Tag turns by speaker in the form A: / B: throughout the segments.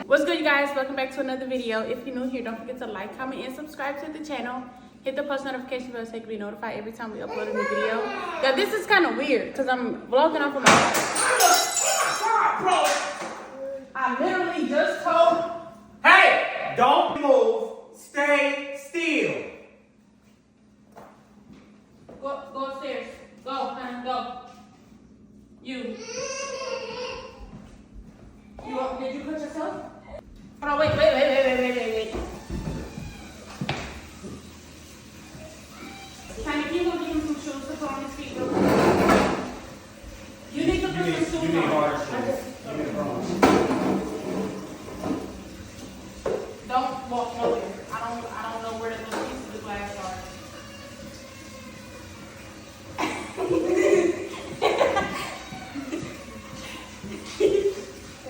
A: What's good, you guys? Welcome back to another video. If you're new here, don't forget to like, comment, and subscribe to the channel. Hit the post notification bell so you can be notified every time we upload a new video. Now, this is kind of weird because I'm vlogging off of my phone. I literally just told,
B: hey, don't move. Stay still.
A: go upstairs. Go, honey, go. You did you cut yourself? Hold on, wait. Honey, can you go get him some shoes to put on his feet real quick? You need to put some shoes on.
B: You need harder shoes. You need wrong.
A: Don't walk nowhere. I don't know where the little pieces of glass are.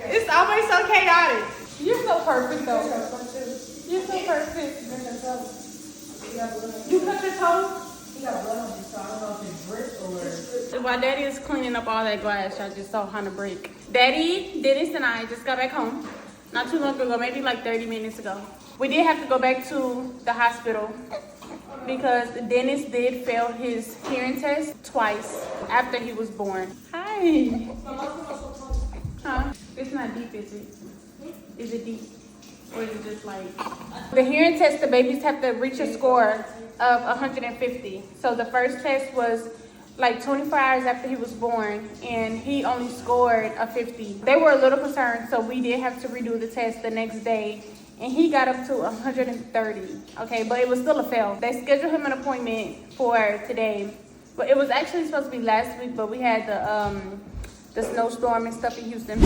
A: It's always so chaotic. You're so perfect though. You're so perfect. You cut your toes?
C: He got blood on his toe. I don't know if it's brick or...
A: While Daddy is cleaning up all that glass, y'all just saw Hannah break. Daddy, Dennis, and I just got back home. Not too long ago, maybe like 30 minutes ago. We did have to go back to the hospital because Dennis did fail his hearing test twice after he was born. Hi. Huh? It's not deep, is it? Is it deep? Or is it just like... The hearing test, the babies have to reach a score of 150. So the first test was like 24 hours after he was born, and he only scored a 50. They were a little concerned, so we did have to redo the test the next day, and he got up to 130. Okay, but it was still a fail. They scheduled him an appointment for today, but it was actually supposed to be last week, but we had the snowstorm and stuff in Houston.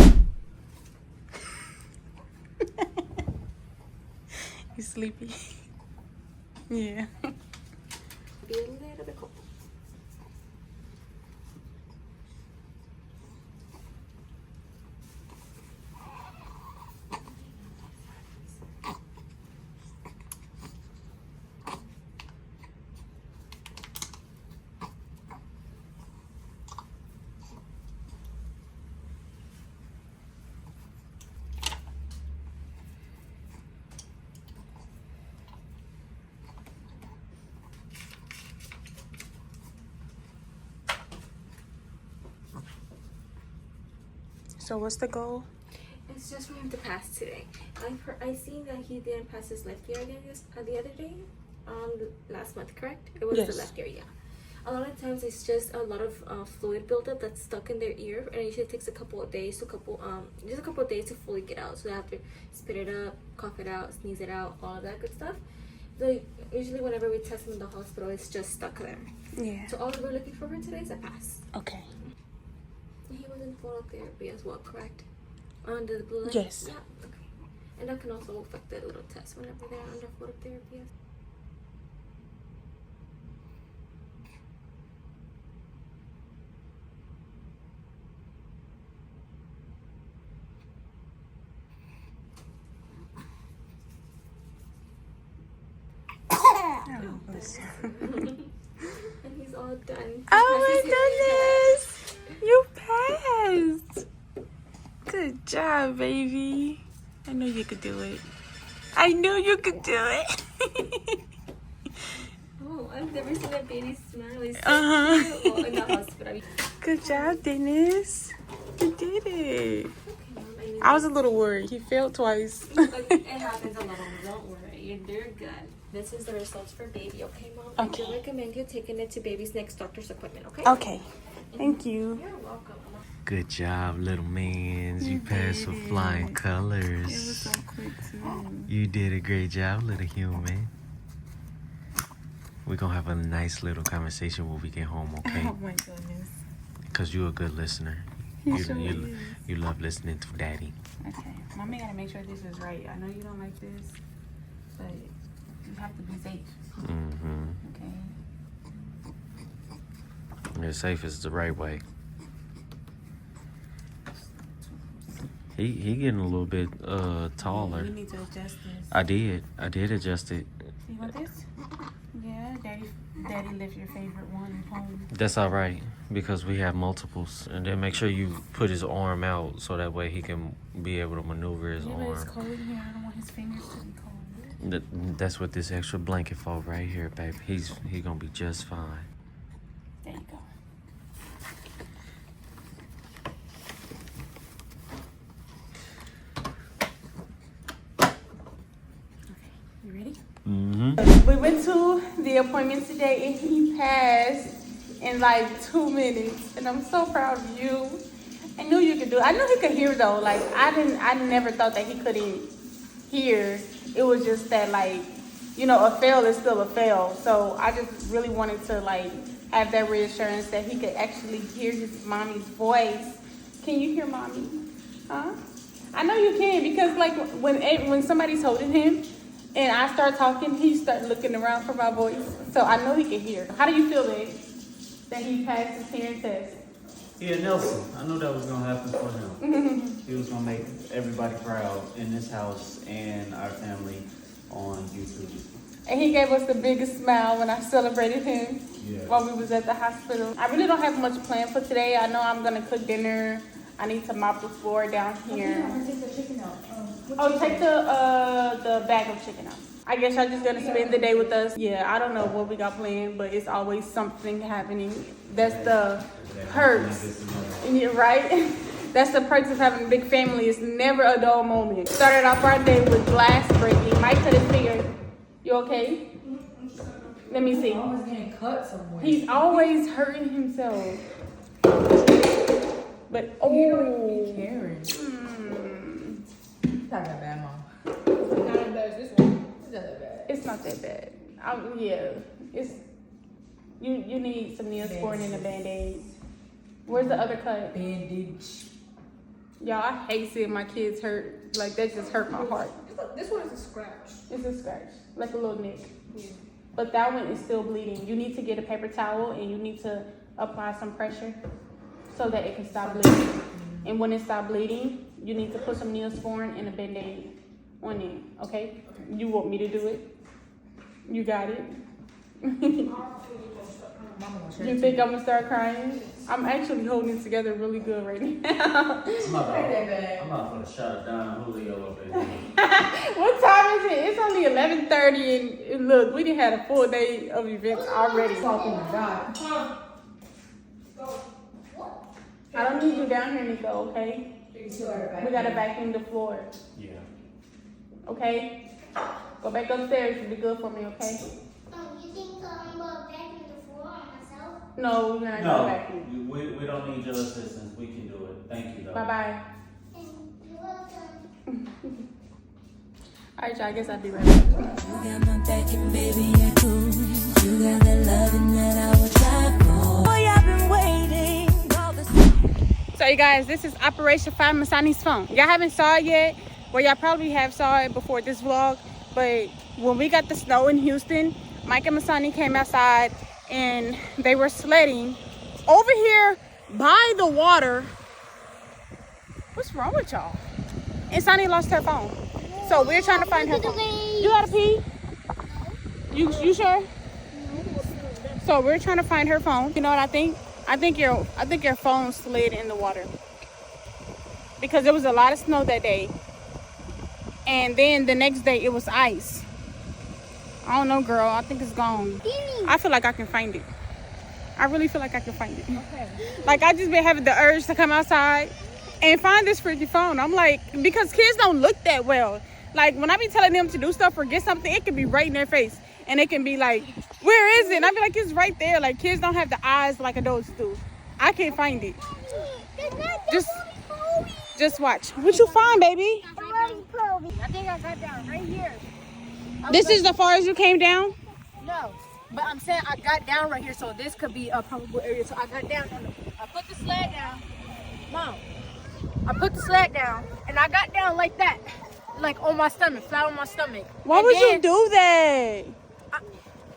A: You sleepy? Yeah.
D: Be a little bit cold.
A: So what's the goal?
D: It's just for him to pass today. I seen that he didn't pass his left ear again the other day, last month, correct? It was
A: Yes.
D: the left ear, yeah. A lot of times it's just a lot of fluid buildup that's stuck in their ear, and it usually takes a couple of days to fully get out. So they have to spit it up, cough it out, sneeze it out, all of that good stuff. So usually whenever we test him in the hospital, it's just stuck there.
A: Yeah.
D: So all we're looking for today is a pass.
A: Okay.
D: He was in phototherapy as well, correct? Under the blue light?
A: Yes.
D: Yeah, okay. And that can also affect the little test whenever they're under phototherapy. And he's all done.
A: Oh my goodness! You passed! Good job, baby. I knew you could do it. I knew you could do it.
D: Oh, I've never seen a baby smile. He's so
A: Uh-huh.
D: cute. Oh, in the hospital.
A: Good job, Dennis. You did it.
D: Okay, Mom,
A: I was a little worried. He failed twice.
D: it happens a lot. Don't worry. You're good. This is the results for baby, okay, Mom?
A: Okay.
D: I do recommend you taking it to baby's next doctor's appointment, okay?
A: Okay. Thank you.
D: You're welcome.
B: Good job, little mans. You passed with flying colors.
A: so quick, too.
B: You did a great job, little human. We're gonna have a nice little conversation when we get home, okay?
A: Oh my goodness.
B: Because you're a good listener. You love listening to Daddy.
A: Okay. Mommy gotta make sure this is right. I know you don't like this, but you have to be safe.
B: Mm-hmm.
A: Okay.
B: Yeah, safe is the right way. He getting a little bit taller.
A: You need to adjust this.
B: I did adjust it.
A: You want this? Yeah, Daddy left your favorite one home.
B: That's all right because we have multiples, and then make sure you put his arm out so that way he can be able to maneuver his
A: But it's
B: arm.
A: cold in here. I don't want his fingers to be cold.
B: That's what this extra blanket for right here, baby. He gonna be just fine.
A: There you go. You ready?
B: Mm-hmm.
A: We went to the appointment today and he passed in like 2 minutes. And I'm so proud of you. I knew you could do it. I knew he could hear though. Like I never thought that he couldn't hear. It was just that like, you know, a fail is still a fail. So I just really wanted to like have that reassurance that he could actually hear his mommy's voice. Can you hear mommy? Huh? I know you can because like when somebody's holding him, and I start talking, he start looking around for my voice. So I know he can hear. How do you feel that he passed his hearing test?
E: Yeah, Nelson. I knew that was going to happen for him. He was going to make everybody proud in this house and our family on YouTube.
A: And he gave us the biggest smile when I celebrated him while we was at the hospital. I really don't have much planned for today. I know I'm going to cook dinner. I need to mop the floor down here.
C: I'm gonna take the chicken out.
A: Take the bag of chicken out. I guess y'all just gonna spend the day with us. Yeah, I don't know what we got planned, but it's always something happening. That's the perks. Yeah, right? That's the perks of having a big family. It's never a dull moment. Started off our day with glass breaking. Mike cut his finger. You okay? Let me see.
C: I was getting cut somewhere.
A: He's always hurting himself. But
C: You caring. It's not that bad, Mom. It's not as bad as this one. It's not that bad.
A: it's not that bad. Yeah, it's you need some Neosporin and a Band-Aid. Where's the other cut?
C: Bandage.
A: Y'all, I hate seeing my kids hurt. Like that just hurt my heart.
C: This one is a scratch.
A: It's a scratch, like a little nick. But that one is still bleeding. You need to get a paper towel and you need to apply some pressure so that it can stop bleeding. And when it stops bleeding, you need to put some Neosporin and a Band-Aid on it, okay? You want me to do it? You got it? You think I'm gonna start crying? I'm actually holding it together really good right now.
E: I'm not going to shut it down. Julio up there.
A: What time is it? It's only 11:30 and look, we done had a full day of events already.
C: Oh my God.
A: I don't need you down here, Nico, okay? We gotta vacuum the floor,
E: Yeah.
A: okay? Go back upstairs and be good for me, okay?
F: You think I'm gonna vacuum the floor on myself?
A: No, you're not gonna vacuum.
E: We don't need your assistance. We can do it. Thank you, though.
A: Bye-bye.
F: You're welcome.
A: All right, y'all, I guess I'll be right back.
G: You got my back and baby, you're cool. You got the loving that I would die for. Boy, I've been waiting all this.
A: So you guys, this is Operation Find Masani's phone. Y'all haven't saw it yet. Well, y'all probably have saw it before this vlog. But when we got the snow in Houston, Mike and Masani came outside and they were sledding over here by the water. What's wrong with y'all? And Sonny lost her phone. So we're trying to find her phone. You gotta pee? You sure? So we're trying to find her phone. You know what I think? I think your phone slid in the water. Because there was a lot of snow that day. And then the next day it was ice. I don't know, girl. I think it's gone. I feel like I can find it. I really feel like I can find it. Okay. Like I just been having the urge to come outside and find this freaking phone. I'm like, because kids don't look that well. Like when I be telling them to do stuff or get something, it can be right in their face. And it can be like, where is it? And I be like, it's right there. Like kids don't have the eyes like adults do. I can't find it. Just watch. What you find, baby?
F: I think I got down right here.
A: This is the far as you came down?
C: No, but I'm saying I got down right here, so this could be a probable area. So I got down. I put the sled down. Mom, I put the sled down, and I got down like that. Like on my stomach, flat on my stomach.
A: Why would you do that?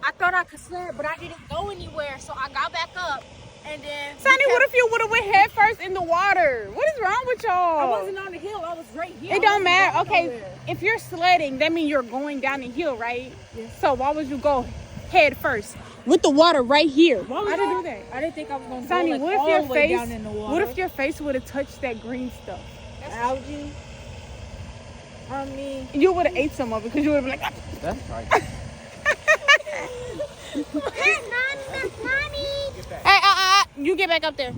C: I thought I could sled, but I didn't go anywhere. So I got back up, and then.
A: Sonny, what if you would have went head first in the water? What is wrong with y'all?
C: I wasn't on the hill. I was right here.
A: It don't matter. Okay, if you're sledding, that means you're going down the hill, right? Yeah. So why would you go head first with the water right here? Why would you do that?
C: I didn't think I was going to go
A: Sonny,
C: like,
A: what if
C: all
A: your
C: the way
A: face?
C: down in the water.
A: What if your face would have touched that green stuff?
C: Algae? I mean,
A: you would have ate some of it because you would have been like.
E: That's right.
A: Hey, you get back up there.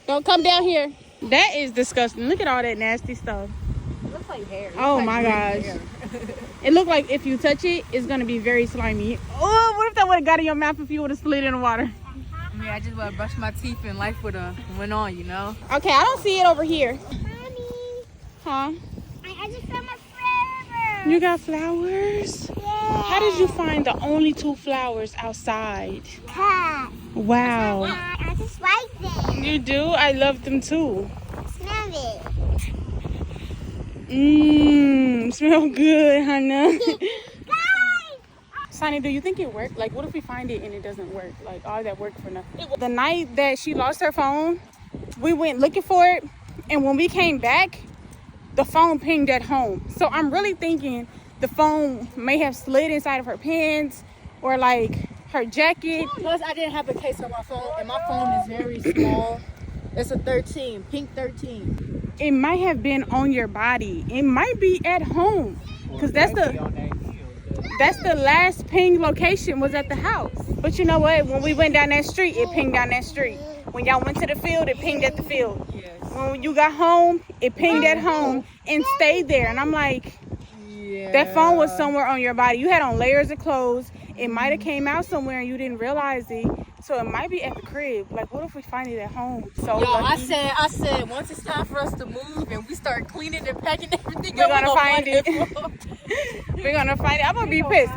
A: Don't come down here. That is disgusting. Look at all that nasty stuff.
C: it looks like hair.
A: Oh my gosh. It looked like if you touch it, it's gonna be very slimy. Oh, what if that would have got in your mouth if you would have slid in the water?
C: I mean, I just want to brush my teeth and life would have went on, you know?
A: Okay, I don't see it over here.
F: Mommy,
A: Huh?
F: I just found my flower.
A: You got flowers?
F: Yeah.
A: How did you find the only 2 flowers outside?
F: Cat.
A: Wow.
F: I just like them.
A: You do? I love them too.
F: Smell it.
A: Smell good, Hannah.
F: Guys!
A: Sonny, do you think it worked? Like, what if we find it and it doesn't work? Like, all that work for nothing. The night that she lost her phone, we went looking for it, and when we came back, the phone pinged at home. So I'm really thinking the phone may have slid inside of her pants or like her jacket.
C: Plus, I didn't have a case on my phone, and my phone is very small. It's a 13, pink 13.
A: It might have been on your body. It might be at home, because that's the last ping location was at the house. But you know what? When we went down that street, it pinged down that street. When y'all went to the field, it pinged at the field. When you got home, it pinged at home and stayed there. And I'm like, that phone was somewhere on your body. You had on layers of clothes. It might have came out somewhere and you didn't realize it. So it might be at the crib. Like, what if we find it at home? So
C: Yo,
A: lucky.
C: I said, once it's time for us to move and we start cleaning and packing everything
A: We're
C: up,
A: gonna find it.
C: it.
A: We're gonna find it. I'm gonna be pissed.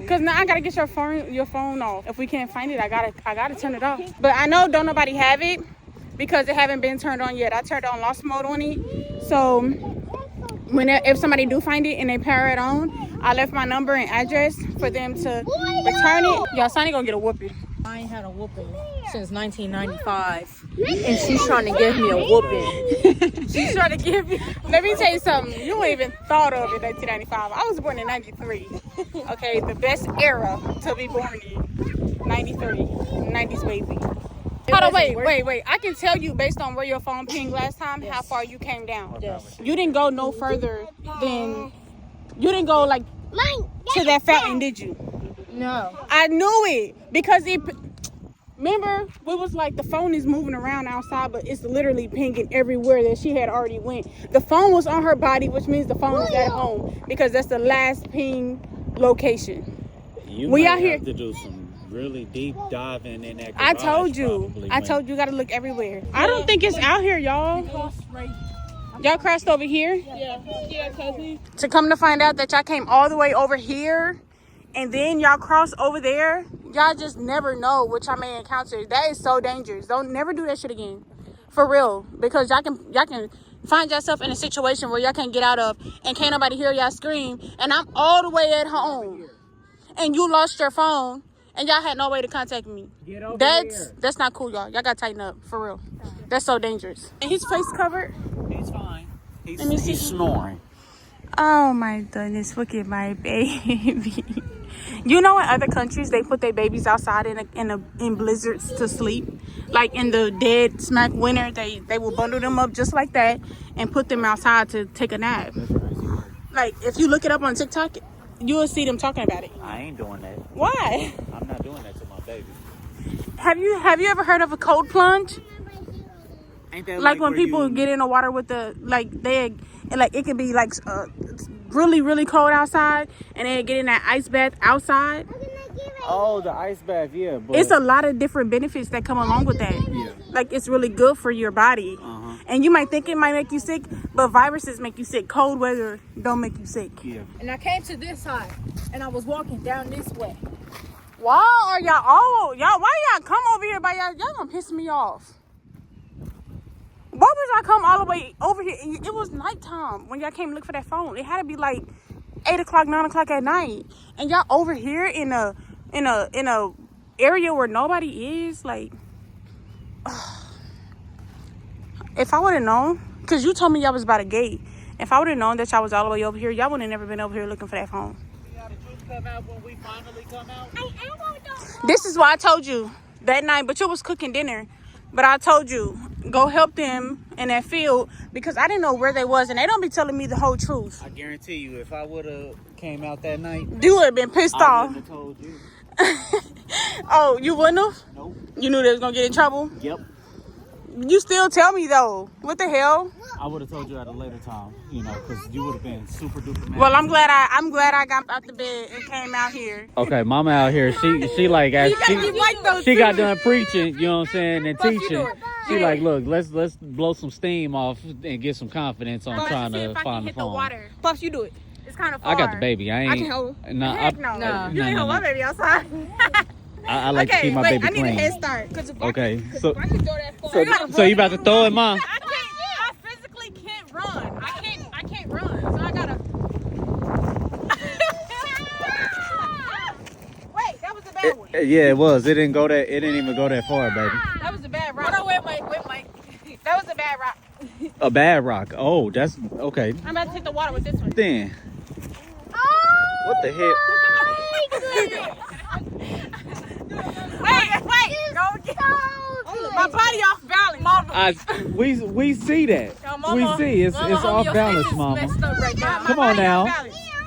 A: Cause now I gotta get your phone off. If we can't find it, I gotta turn it off. But I know don't nobody have it because it haven't been turned on yet. I turned on lost mode on it. So if somebody do find it and they power it on, I left my number and address for them to return it. Y'all, Sonny gonna get a whooping.
C: I ain't had a whooping since 1995, and she's trying to give me a whooping. She's trying to give me.
A: Let me tell you something. You ain't even thought of it in 1995. I was born in 93. Okay, the best era to be born in. 93. 90s baby. Hold on, wait. I can tell you based on where your phone pinged last time, how far you came down.
C: Yes.
A: You didn't go no further than, you didn't go like to that fountain, did you?
C: No.
A: I knew it because remember, we was like the phone is moving around outside, but it's literally pinging everywhere that she had already went. The phone was on her body, which means the phone is at home because that's the last ping location.
E: You
A: We
E: might
A: out here-
E: have to do some really deep diving in that garage.
A: I told you gotta look everywhere. I don't think it's out here, y'all. Y'all crossed over here? Yeah, cousin. To come to find out that y'all came all the way over here and then y'all cross over there, y'all just never know what y'all may encounter. That is so dangerous. Don't never do that shit again. For real. Because y'all can find yourself in a situation where y'all can't get out of and can't nobody hear y'all scream. And I'm all the way at home. And you lost your phone and y'all had no way to contact me. That's not cool, y'all. Y'all gotta tighten up. For real. That's so dangerous. And his face covered.
E: He's fine.
A: Let me see.
E: He's snoring.
A: Oh my goodness, look at my baby. You know, in other countries, they put their babies outside in blizzards to sleep. Like in the dead smack winter, they will bundle them up just like that and put them outside to take a nap. Like, if you look it up on TikTok, you will see them talking about it.
E: I ain't doing that.
A: Why?
E: I'm not doing that to my baby.
A: Have you ever heard of a cold plunge?
E: Ain't that
A: Like when
E: where
A: people
E: you-
A: get in the water with it could be like really, really cold outside and they get in that ice bath outside.
E: Oh, the ice bath, yeah. But
A: It's a lot of different benefits that come along with that.
E: Yeah.
A: Like, it's really good for your body. And you might think it might make you sick, but viruses make you sick. Cold weather don't make you sick.
E: Yeah.
C: And I came to this side, and I was walking down this way.
A: Why are why y'all come over here by y'all gonna piss me off? Why would y'all come all the way over here? It was nighttime when y'all came to look for that phone. It had to be like 8 o'clock, 9 o'clock at night. And y'all over here in a in a area where nobody is. Like, if I would have known, because you told me y'all was by the gate. If I would have known that y'all was all the way over here, y'all would have never been over here looking for that phone.
E: Come out when we finally come out.
A: This is why I told you that night, but you was cooking dinner. But I told you, go help them in that field because I didn't know where they was, and they don't be telling me the whole truth.
E: I guarantee you, if I would have came out that night,
A: You would have been pissed
E: I
A: off.
E: wouldn't have told you.
A: Oh, you wouldn't have?
E: Nope.
A: You knew they was gonna get in trouble?
E: Yep.
A: You still tell me though. What the hell?
E: I would have told you at a later time, you know, because you would have been super duper mad.
A: Well, I'm glad I got out the bed and came out here.
E: Okay, mama out here, she like as she got done preaching, you know what I'm saying, and teaching. She like, look, let's blow some steam off and get some confidence on trying to find the phone.
A: Water. Plus, you do it. It's kind of far.
E: I got the baby. I
A: can hold him.
E: No,
A: Heck no. You ain't hold my baby outside.
E: I like to keep my baby clean.
A: I need a head start.
E: Okay, so
A: I can throw that far.
E: so you about to throw it, Mom?
A: I physically can't run. I can't run. So I gotta. Wait, that was a bad one.
E: Yeah, it was. It didn't go that. It didn't even go that far, baby.
A: That was a bad rock. Hold on, wait, Mike. That was a bad rock.
E: A bad rock. Oh, that's okay.
A: I'm about to take the water with this one.
E: Then. What the heck?
A: Wait, go get my body off balance. Mama.
E: We see that. We see it's off balance, Mama. Come on now.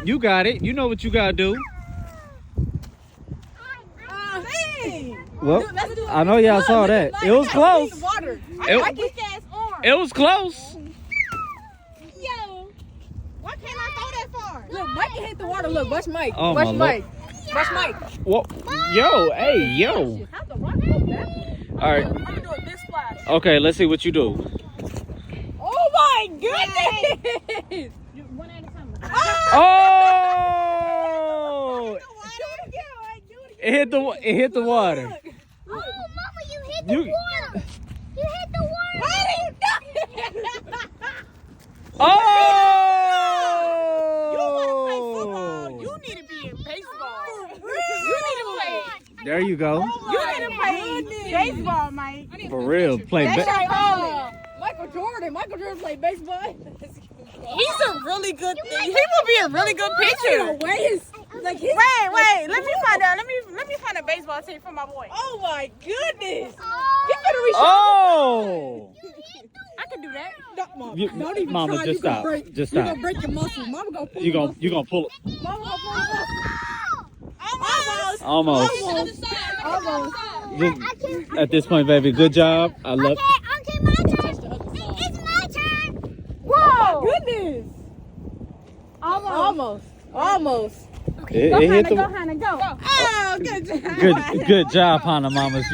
E: You got it. You know what you gotta do. Well, I know y'all saw that. It was close. It was close.
A: Why can't I throw that far?
C: Look, Mike can hit the water. Look, watch Mike.
E: Oh,
C: Watch
E: my
C: Mike. Watch Mike.
E: What? Yo, hey, yo.
C: How the rock go back?
E: All right.
A: I'm gonna do a big splash.
E: Okay, let's see what you do.
C: Oh my goodness!
A: One at a time.
E: Oh! It hit the water.
F: Oh, Mama, you hit the water. You hit the water.
E: Oh!
A: You need to be in baseball. You need to play.
E: There you go.
A: You need to play baseball, Mike.
E: For real, play.
C: Michael Jordan played baseball.
A: He's a really good thing. He will be a really good pitcher.
C: Wait,
A: Let me find a baseball team for my boy.
C: oh my goodness!
E: Oh!
A: I can do that.
C: Mom,
E: You-
C: don't even
E: Mama,
C: try.
E: just
C: You gonna
E: stop.
C: break-
E: Just
C: You
E: stop.
C: gonna break your muscles. Mama gonna pull
E: You
C: your
E: gonna pull it.
C: muscles. Mama gonna pull your muscles.
E: Almost.
C: Almost.
E: Just, at this point, baby, good job. I love.
F: Okay, my turn. It's my turn.
C: Whoa! Goodness! Almost.
E: It hit the.
A: Hannah, go. Oh, good job.
E: Good job, Hannah Mamas.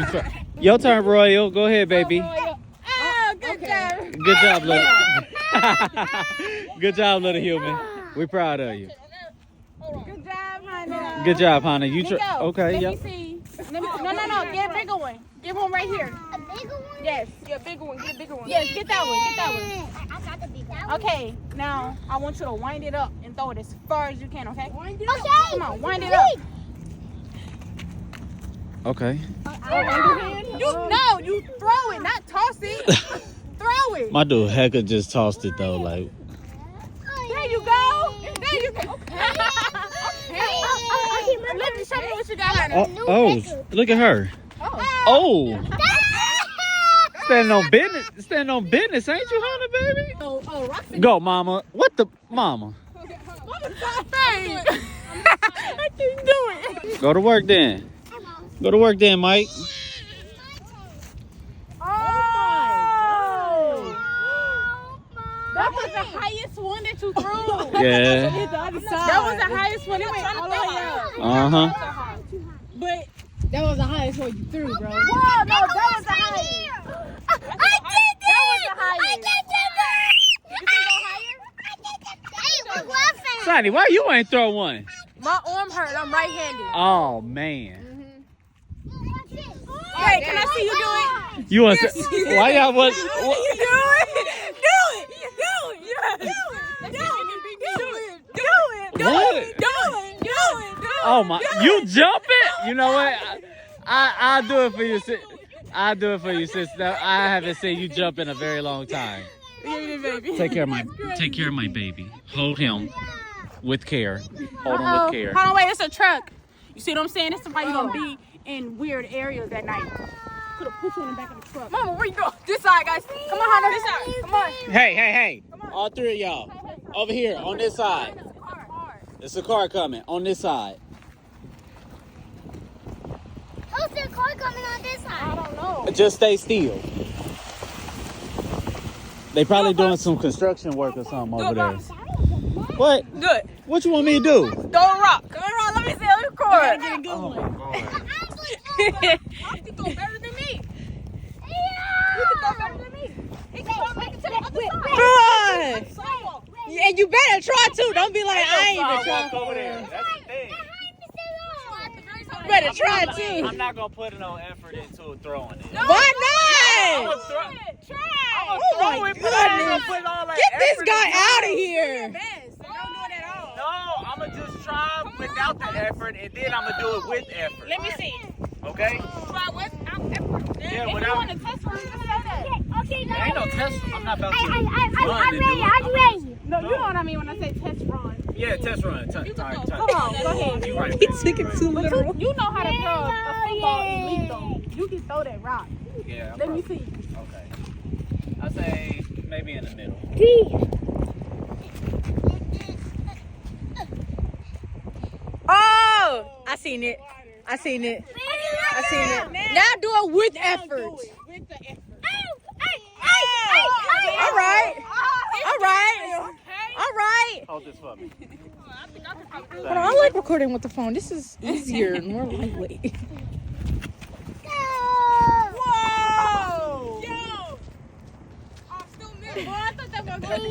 E: Your turn, Royal. Go ahead, baby.
A: Oh, good job.
E: Good job, little. Good job, little human. We're proud of you.
A: Good job, Hannah.
E: Good job, Hannah. You
A: Here you go.
E: okay?
A: Let
E: Yep.
A: me see. No. Get a bigger one. Give one right here.
F: A bigger one?
A: Yes, get a bigger one. Get a bigger one. Yes, get that one.
F: I got the big one.
A: Okay, now I want you to wind it up and throw it as far as you can, okay?
F: Okay.
A: Come on, wind it up.
E: Okay.
A: You throw it, not toss it. Throw it.
E: My dude Hecka just tossed it though, like.
A: There you go. There you go. Let me show me what you got, Hannah.
E: Oh, look at her. Oh. Standing on business, ain't you, Hannah, baby? Go, Mama. What the, Mama?
A: Hey. I can't do it.
E: Go to work then. Go to work then, Mike.
A: That was the highest one that you threw.
E: Yeah.
A: That was the highest one. It went all the way up.
E: Uh-huh.
A: But
C: That was the highest one you threw, bro.
A: whoa, no, that was the highest.
F: I did it!
A: That was the highest.
F: I did it!
A: You can go higher?
F: Hey, we're laughing.
E: Sonny, why you ain't throw one?
A: My arm hurt. I'm right-handed.
E: Oh, man.
A: Hey, can I see you do it?
E: You want to, why y'all was,
A: Do it. Do it. Do it. Do it. Do it. Do it.
E: what?
A: Do it. Do
E: Oh my! You jumping? You know what? I'll do it for you. I'll do it for you, sis. I haven't seen you jump in a very long time. Take care of my baby. Hold him with care. Hold him with care.
A: Hold on, wait, it's a truck. You see what I'm saying? It's somebody gonna be in weird areas at night. Could have put you in the back of the truck. Mama, where you go? This side, guys. Come on, Hannah, this side. Come on.
E: Hey. All three of y'all. Over here, on this side. There's a car coming on this side.
F: How's the car coming on this side?
A: I don't know.
E: Just stay still. They probably doing some construction work or something over there. What?
A: Good.
E: What you want me to do?
A: Throw a rock. Let me see. Let me record. Get a good one. You can go better than me. You can go better than me. He can go make it to the other side.
C: And you better try to. Don't be like, I ain't even
E: Walk
C: trying.
E: over there. That's the thing.
C: You better try to.
E: I'm not gonna put no effort into throwing it.
C: Why not?
E: Oh
C: my goodness. Get this guy out of here.
E: No, I'm gonna just try without the effort, and then I'm gonna do it with effort.
A: Let me see.
E: Okay?
A: Try without effort.
E: Yeah,
A: If you
E: without.
A: want to test run, just say that.
F: Okay,
E: There ain't no test. I'm not about to
F: I'm
E: run and do
F: ready.
E: it.
F: I'm ready.
A: No, you know what I mean when I say test run.
E: Yeah, test run.
A: Come on, go ahead.
E: You right.
C: He took it too literal.
A: You know how to throw a football elite though. You can throw that rock.
E: Yeah.
A: Let me see.
E: Okay. I say maybe in the middle.
C: Oh, I seen it. Now do it with effort.
A: With the effort.
C: All right.
E: Hold this for me.
C: But I like recording with the phone. This is easier and more lightweight.
A: Whoa! Yo! I'm still missing. Boy, I thought that was going to be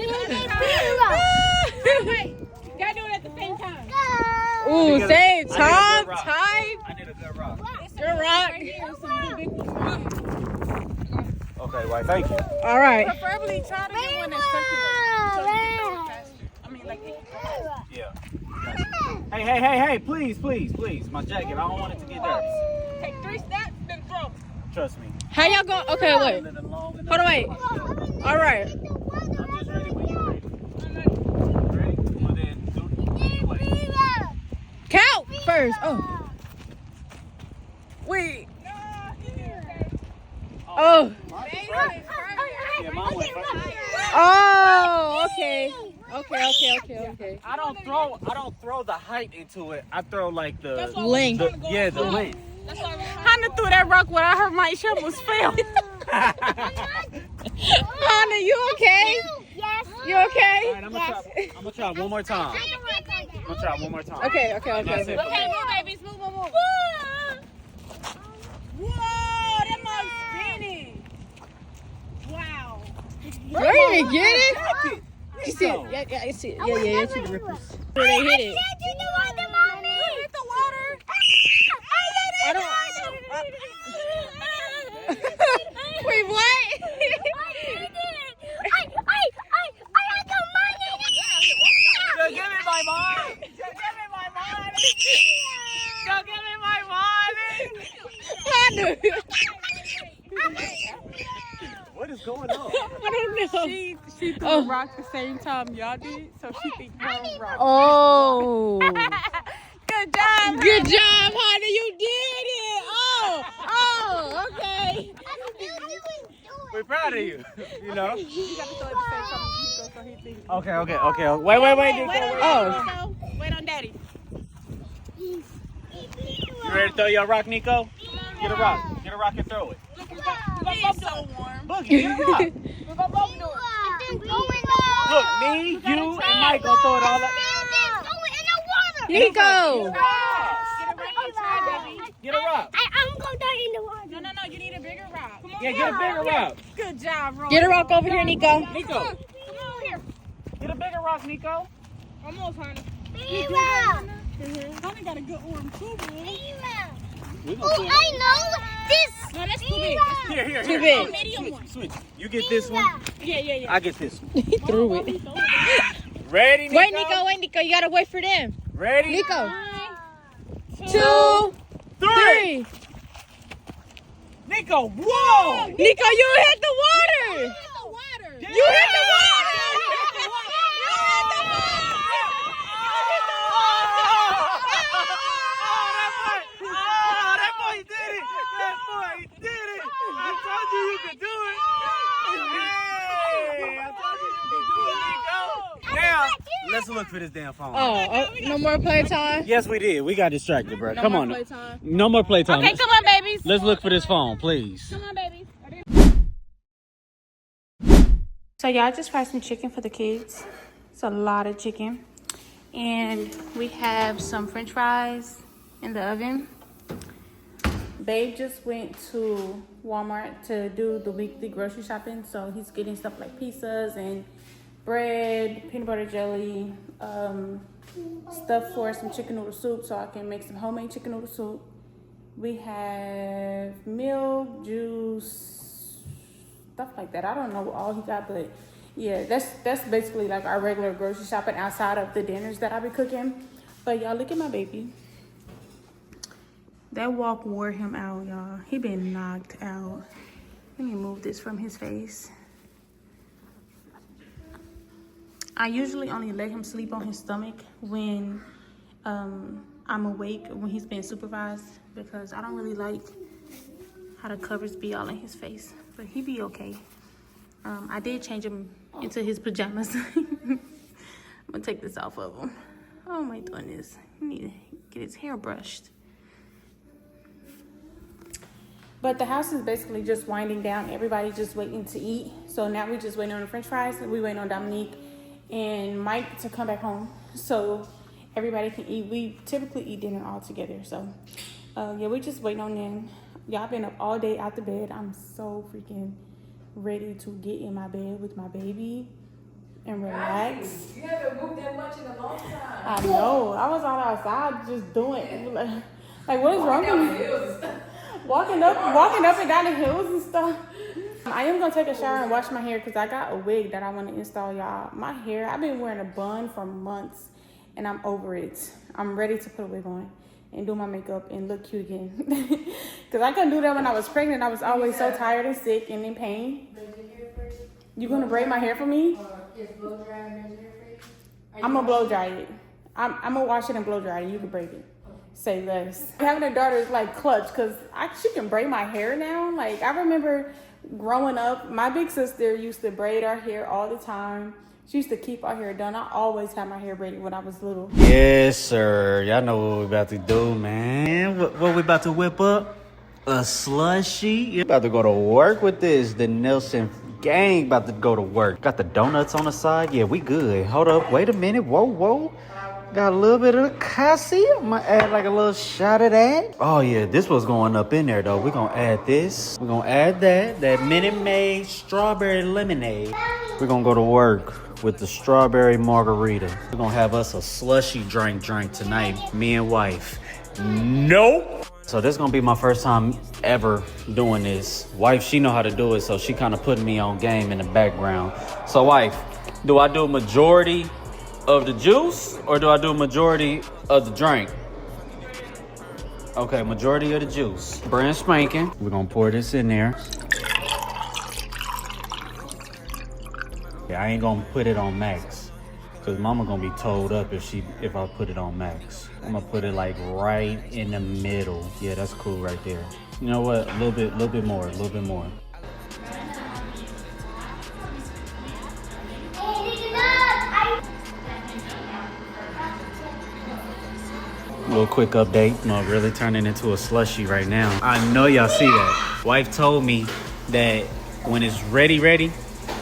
A: Wait, gotta do it at the same time.
C: Ooh, same time.
E: I need a good rock.
C: Good rock.
E: Okay, right. Thank you.
C: All right.
A: Preferably try to get one that's circular. So you can throw it faster. I mean, like,
E: Yeah. Hey, please. My jacket. I don't want it to get dirty.
A: take 3 steps, then throw.
E: Trust me.
C: How y'all going? Okay, wait. Hold on, wait. All right.
E: I'm just ready when you're ready. Ready? Well, then, do it.
C: Count first. Oh. Wait. Oh.
E: Yeah, mine went first.
C: Oh. Okay.
E: I don't throw the height into it. I throw like the
C: Length.
E: the length.
A: Hannah threw that rock without her mic. She almost fell.
C: Hannah, you okay?
F: Yes.
C: You okay?
E: All right, I'm gonna try one more time.
C: Okay.
E: That's it for me.
A: Okay, move, babies. Move. Whoa, that mug's spinning. Wow.
C: You ain't even get it? You see it? Yeah, I see it. Yeah, you see the ripples. Where they hit it.
A: You hit the water.
C: I don't. Wait, what?
E: Go give me my money. What is going on?
C: I don't know.
A: She threw a rock the same time y'all did, so she think her rock.
C: Oh.
A: Good job.
C: Good job, honey. You did it. Oh, okay.
E: We're proud of you. You know.
A: You got to throw it the same time as Nico, so he thinks.
E: Okay. Wait.
C: Oh.
A: Wait on Daddy.
E: You ready to throw your rock, Nico? Get a rock and throw it.
A: It's so warm.
E: Look, get a rock.
A: We're gonna both do it.
E: Look, me, you, and Mike gonna throw it all up.
C: Nico.
E: Get a rock.
F: I'm going down in the water.
A: No, you need a bigger rock. Come on.
E: Yeah, get a bigger rock.
A: Good job, Ron.
C: Get a rock over here, Nico.
E: Nico,
A: Come on here.
E: get a bigger rock, Nico.
A: Almost, honey. Honey got a good arm too, man.
F: Oh, I know this.
A: No, that's too big.
E: Here.
C: Too big.
A: Medium one.
E: Switch. You get this one.
A: Yeah.
E: I get this one.
C: He threw it.
E: Ready, Nico?
C: Wait, Nico. You gotta wait for them.
E: Ready?
C: Nico. LinkTree.
E: Nico, whoa!
C: Nico, you hit the water. You hit the water. You hit the water.
E: That boy did it! That boy did it! I told you you could do it! Hey! I told you you could do it, Nico! Now, let's look for this damn phone.
C: Oh, no more playtime?
E: Yes, we did. We got distracted, bro. Come on.
C: Playtime.
E: No more playtime.
A: Okay, come on, babies.
E: Let's look for this phone, please.
A: Come on, babies. So y'all just fried some chicken for the kids. It's a lot of chicken. And we have some french fries in the oven. Babe just went to Walmart to do the weekly grocery shopping. So he's getting stuff like pizzas and bread, peanut butter jelly, stuff for some chicken noodle soup so I can make some homemade chicken noodle soup. We have milk, juice, stuff like that. I don't know what all he got, but yeah, that's basically like our regular grocery shopping outside of the dinners that I be cooking. But y'all, look at my baby. That walk wore him out, y'all. He been knocked out. Let me move this from his face. I usually only let him sleep on his stomach when I'm awake, when he's being supervised, because I don't really like how the covers be all in his face. But he be okay. I did change him into his pajamas. I'm gonna take this off of him. Oh my goodness. He need to get his hair brushed. But the house is basically just winding down. Everybody just waiting to eat. So now we just waiting on the french fries. We waiting on Dominique and Mike to come back home so everybody can eat. We typically eat dinner all together. So yeah, we're just waiting on them. Y'all been up all day out the bed. I'm so freaking ready to get in my bed with my baby and relax.
C: You haven't moved that much in a long time.
A: I know. I was all outside just doing like what is wrong with me? Walking up and down the hills and stuff. I am gonna take a shower and wash my hair because I got a wig that I want to install, y'all. My hair, I've been wearing a bun for months and I'm over it. I'm ready to put a wig on and do my makeup and look cute again. Because I couldn't do that when I was pregnant. I was always so tired and sick and in pain. You gonna braid my hair for me? I'm gonna blow dry it. I'm gonna wash it and blow dry it. You can braid it. Say less. Having a daughter is like clutch because she can braid my hair now. Like I remember growing up, my big sister used to braid our hair all the time. She used to keep our hair done. I always had my hair braided when I was little.
E: Yes, sir. Y'all know what we about to do, man. What we about to whip up? A slushie. You about to go to work with this. The Nelson gang about to go to work. Got the donuts on the side. Yeah, we good. Hold up. Wait a minute. Whoa. Got a little bit of the Cassie. I'm gonna add like a little shot of that. Oh yeah, this was going up in there though. We're gonna add this. We're gonna add that Minute Maid strawberry lemonade. We're gonna go to work with the strawberry margarita. We're gonna have us a slushy drink tonight, me and wife. Nope. So this is gonna be my first time ever doing this. Wife, she know how to do it, so she kind of putting me on game in the background. So wife, do I do a majority of the juice or do I do a majority of the drink? Okay, majority of the juice. Brand spanking. We're gonna pour this in there. Yeah, I ain't gonna put it on max because mama gonna be told up if I put it on max. I'm gonna put it like right in the middle. Yeah, that's cool right there. You know what? A little bit more. Little quick update. No, really turning into a slushie right now. I know y'all see that. Wife told me that when it's ready,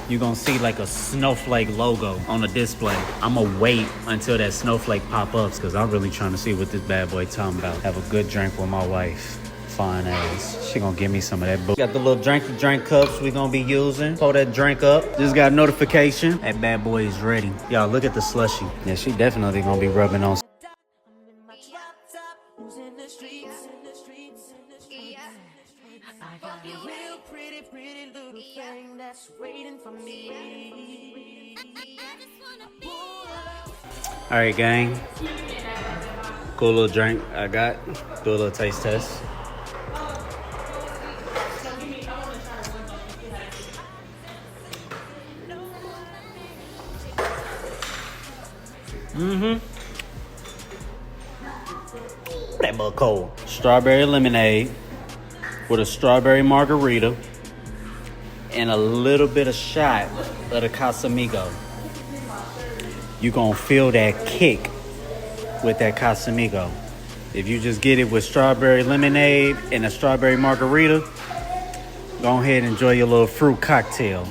E: you're gonna see like a snowflake logo on the display. I'm gonna wait until that snowflake pop up because I'm really trying to see what this bad boy talking about. Have a good drink with my wife. Fine ass. She gonna give me some of that book. Got the little drink cups we gonna be using. Pour that drink up. Just got a notification. That bad boy is ready. Y'all look at the slushie. Yeah, she definitely gonna be rubbing on.
G: I got a real pretty little thing that's waiting for me.
E: All right, gang. Cool little drink I got. Do a little taste test. Mm-hmm. That mug cold. Strawberry lemonade with a strawberry margarita and a little bit of shot of the Casamigo. You gonna feel that kick with that Casamigo. If you just get it with strawberry lemonade and a strawberry margarita, go ahead and enjoy your little fruit cocktail.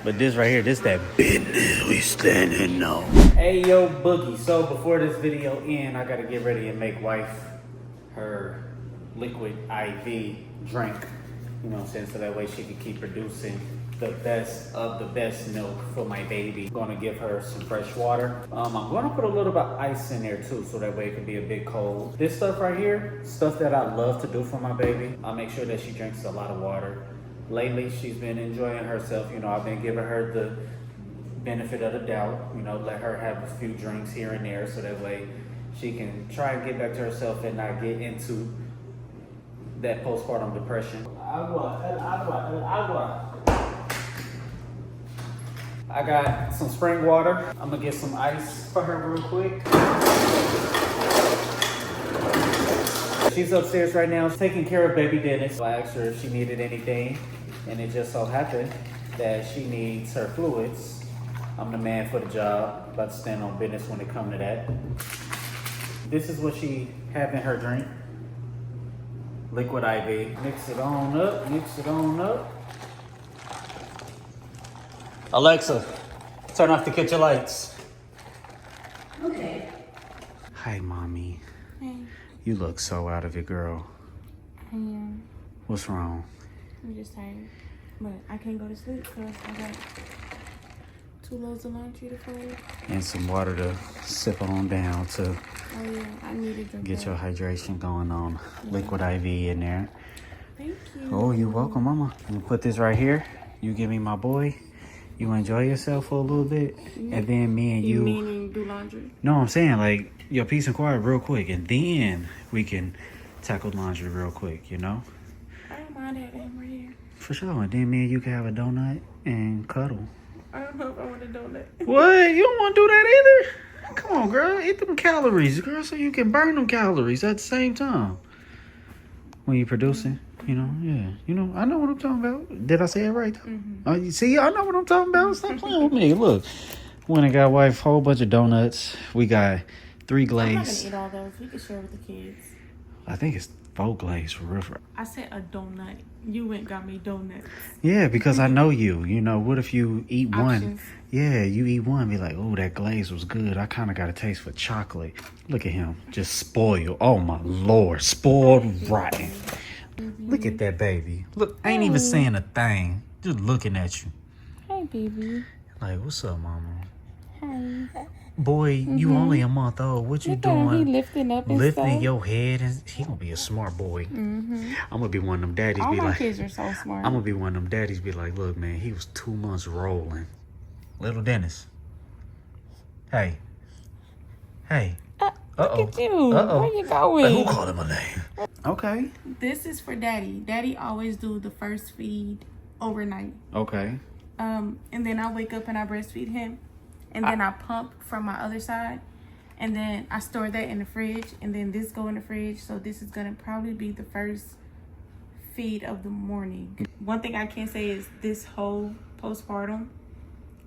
E: But this right here, this that business we standing on. Hey yo, Boogie. So before this video ends, I gotta get ready and make wife her liquid IV drink. You know what I'm saying? So that way she can keep producing the best of the best milk for my baby. I'm gonna give her some fresh water. I'm gonna put a little bit of ice in there too, so that way it can be a bit cold. This stuff right here, stuff that I love to do for my baby. I'll make sure that she drinks a lot of water. Lately, she's been enjoying herself. You know, I've been giving her the benefit of the doubt. You know, let her have a few drinks here and there, so that way she can try and get back to herself and not get into that postpartum depression. I got some spring water. I'm gonna get some ice for her real quick. She's upstairs right now taking care of baby Dennis. I asked her if she needed anything, and it just so happened that she needs her fluids. I'm the man for the job, about to stand on business when it comes to that. This is what she have in her drink. Liquid IV. Mix it on up, mix it on up. Alexa, turn off the kitchen lights.
A: Okay.
E: Hi, mommy.
A: Hey,
E: You look so out of it, girl.
A: I am.
E: What's wrong?
A: I'm just tired. But I can't go to sleep because I got 2 loads of laundry to fold.
E: And some water to sip on down to
A: Oh yeah, I need to drink
E: get
A: that.
E: your hydration going on. Liquid IV in there.
A: Thank you.
E: Oh, you're welcome, mama. I'm gonna put this right here. You give me my boy. You enjoy yourself for a little bit. And then me and you.
A: Meaning do laundry?
E: No, I'm saying like your peace and quiet real quick. And then we can tackle laundry real quick, you know?
A: I don't mind having right here.
E: For sure. And then me and you can have a donut and cuddle.
A: I don't know if I want a donut.
E: What? You don't want to do that either? Come on, girl. Eat them calories, girl, so you can burn them calories at the same time. When you're producing, you know, yeah. You know, I know what I'm talking about. Did I say it right? You see, I know what I'm talking about. Stop playing with me. Look, when I got wife, whole bunch of donuts. We got 3
A: I'm not gonna
E: glazed.
A: eat all those. We can share with the kids.
E: I think it's 4 glazed for real.
A: I said a donut. You went got me donuts.
E: Yeah, because I know you. You know, what if you eat one?
A: Options.
E: Yeah, you eat one, be like, oh, that glaze was good. I kind of got a taste for chocolate. Look at him, just spoiled. Oh, my Lord, spoiled rotten. Look at that baby. Look, I ain't even saying a thing. Just looking at you.
A: Hey, baby.
E: Like, what's up, mama?
A: Hey.
E: Boy, you only a month old. What you
A: Look at him. He
E: doing?
A: lifting up and
E: Lifting
A: stuff.
E: your head. And he gonna be a smart boy. I'm gonna be one of them daddies.
A: All
E: Be
A: my
E: like,
A: kids are so smart.
E: I'm gonna be one of them daddies. Be like, look, man, he was 2 months rolling. Little Dennis. Hey. Hey.
A: Look at you. Where you going?
E: Who called him a name? Okay.
A: This is for daddy. Daddy always do the first feed overnight.
E: Okay.
A: And then I wake up and I breastfeed him. And then I pump from my other side. And then I store that in the fridge. And then this go in the fridge. So this is going to probably be the first feed of the morning. One thing I can say is this whole postpartum,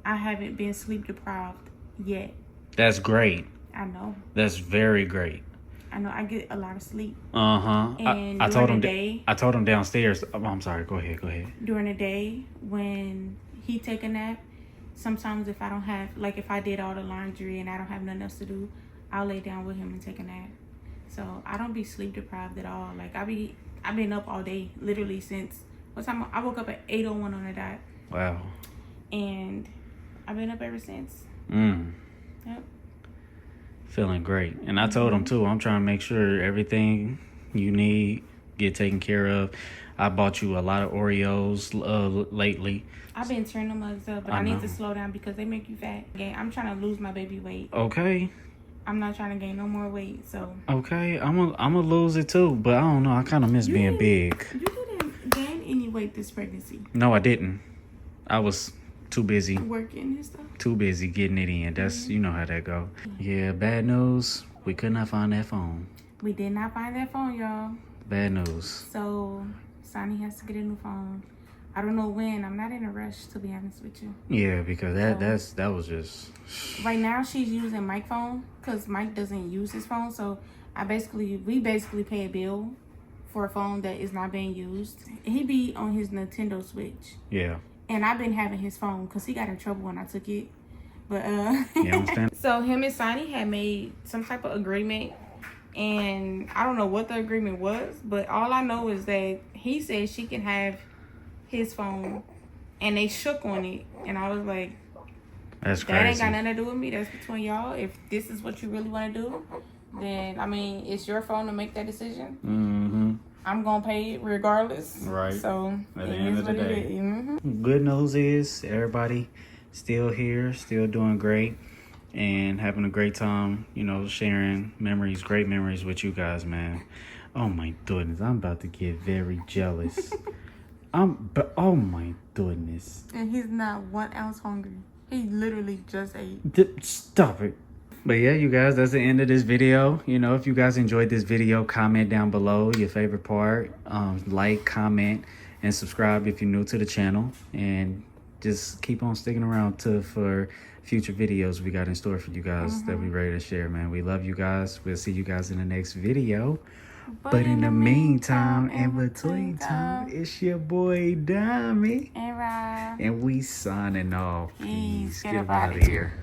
A: I haven't been sleep deprived yet.
E: That's great.
A: I know.
E: That's very great.
A: I know. I get a lot of sleep.
E: And I told him. I told him downstairs. Oh, I'm sorry. Go ahead.
A: During the day when he take a nap, sometimes if I don't have, like if I did all the laundry and I don't have nothing else to do, I'll lay down with him and take a nap. So I don't be sleep deprived at all. Like I've been up all day, literally since what time? I woke up at 8:01 on the dot.
E: Wow.
A: And I've been up ever since. Yep.
E: Feeling great. And I told him too, I'm trying to make sure everything you need get taken care of. I bought you a lot of Oreos lately.
A: I've been turning them mugs up, but I need to slow down because they make you fat. I'm trying to lose my baby weight.
E: Okay.
A: I'm not trying to gain no more weight, so.
E: Okay, I'm gonna lose it too, but I don't know. I kind of miss being big.
A: You didn't gain any weight this pregnancy.
E: No, I didn't. I was Too busy.
A: Working and stuff.
E: Too busy getting it in. That's, you know how that go. Yeah, bad news. We could not find that phone.
A: We did not find that phone, y'all.
E: Bad news.
A: So Sonny has to get a new phone. I don't know when. I'm not in a rush, to be honest with you.
E: Yeah, because that was just...
A: Right now, she's using Mike's phone because Mike doesn't use his phone. So we basically pay a bill for a phone that is not being used. He be on his Nintendo Switch.
E: Yeah.
A: And I've been having his phone because he got in trouble when I took it. But
E: You understand?
A: So him and Sonny had made some type of agreement, and I don't know what the agreement was, but all I know is that he said she can have his phone, and they shook on it, and I was like,
E: That's crazy.
A: that ain't got nothing to do with me. That's between y'all. If this is what you really want to do, then I mean, it's your phone to make that decision.
E: Mm-hmm.
A: I'm gonna pay it regardless.
E: Right.
A: So
E: At the end of the day.
A: Mm-hmm.
E: Good news is everybody still here, still doing great, and having a great time, you know, sharing memories, great memories with you guys, man. Oh my goodness, I'm about to get very jealous. Oh my goodness.
A: And he's not 1 ounce hungry. He literally just ate.
E: Stop it. But yeah, you guys, that's the end of this video. You know, if you guys enjoyed this video, comment down below your favorite part. Like, comment, and subscribe if you're new to the channel. And just keep on sticking around for future videos we got in store for you guys that we ready to share, man. We love you guys. We'll see you guys in the next video. But in the meantime, in between time, it's your boy Domi.
A: And Rah.
E: And we signing off. Peace.
A: Get
E: Get
A: up
E: out
A: outta
E: of here.